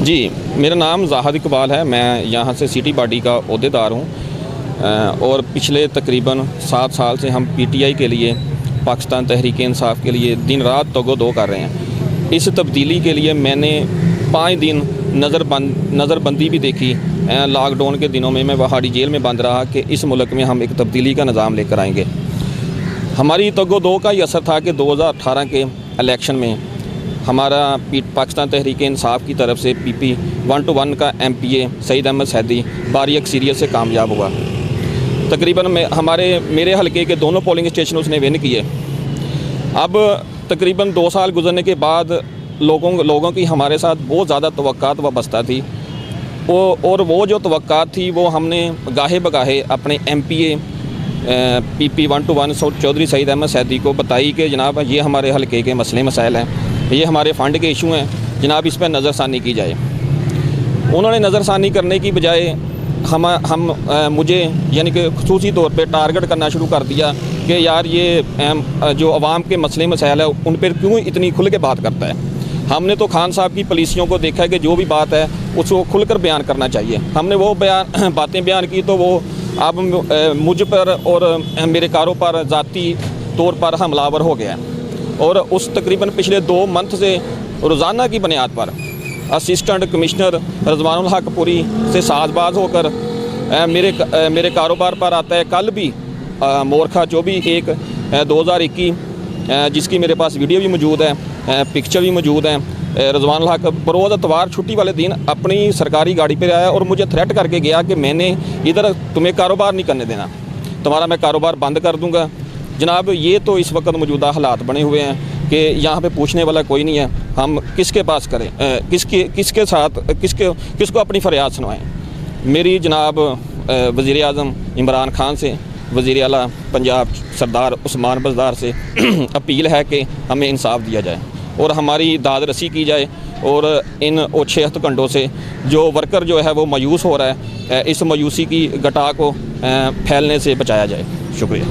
जी, मेरा नाम ज़ाहिद इकबाल है। मैं यहाँ से सिटी बॉडी का ओहदेदार हूँ और पिछले तकरीबन 7 साल से हम पीटीआई के लिए, पाकिस्तान तहरीक इंसाफ के लिए दिन रात तगो-दो कर रहे हैं। इस तब्दीली के लिए मैंने 5 दिन नज़रबंदी भी देखी। लॉकडाउन के दिनों में मैं वहाड़ी जेल में बंद रहा कि इस मुल्क में हम एक तब्दीली का निज़ाम लेकर आएंगे। हमारी तगो-दो का ही असर था कि 2018 के इलेक्शन में हमारा पाकिस्तान तहरीक इंसाफ की तरफ से PP 1-1 का MPA सईद अहमद सैदी भारी अक्सरियत से कामयाब हुआ। तकरीबन मेरे हलके के दोनों पोलिंग स्टेशन उसने विन किए। अब तकरीबन 2 साल गुजरने के बाद लोगों की हमारे साथ बहुत ज़्यादा तवक्कात वाबस्ता थी। वो जो तवक्कात थी वो हमने गाहे बगाहे अपने MPA PP 1-1 चौधरी सईद अहमद सैदी को बताई कि जनाब ये हमारे हलके के मसले मसाइल हैं, ये हमारे फ़ंड के इशू हैं, जनाब इस पर नज़रसानी की जाए। उन्होंने नज़रसानी करने की बजाय मुझे यानी कि खुसूसी तौर पे टारगेट करना शुरू कर दिया कि यार ये जो अवाम के मसले मसाइल है उन पर क्यों इतनी खुल के बात करता है। हमने तो खान साहब की पॉलिसियों को देखा है कि जो भी बात है उसको खुलकर बयान करना चाहिए। हमने वो बातें बयान की तो वो अब मुझ पर और मेरे कारों पर ज़ाती तौर पर हमलावर हो गया। और उस तकरीबन पिछले 2 मंथ से रोज़ाना की बुनियाद पर असिस्टेंट कमिश्नर रज़वानुल हक पुरी से साजबाज होकर मेरे कारोबार पर आता है। कल भी मोरखा 24/1/2021 जिसकी मेरे पास वीडियो भी मौजूद है, पिक्चर भी मौजूद है। रज़वानुल हक बरोज़ इतवार छुट्टी वाले दिन अपनी सरकारी गाड़ी पर आया और मुझे थ्रेट करके गया कि मैंने इधर तुम्हें कारोबार नहीं करने देना, तुम्हारा मैं कारोबार बंद कर दूँगा। जनाब ये तो इस वक्त मौजूदा हालात बने हुए हैं कि यहाँ पे पूछने वाला कोई नहीं है। हम किसके पास करें, किसके साथ किसको अपनी फरियाद सुनवाएं। मेरी जनाब वज़ीर आज़म इमरान खान से, वज़ीर आला पंजाब सरदार उस्मान बज़दार से अपील है कि हमें इंसाफ दिया जाए और हमारी दाद रसी की जाए और इन ओछे हथकंडों से जो वर्कर जो है वो मायूस हो रहा है, इस मायूसी की घटा को फैलने से बचाया जाए। शुक्रिया।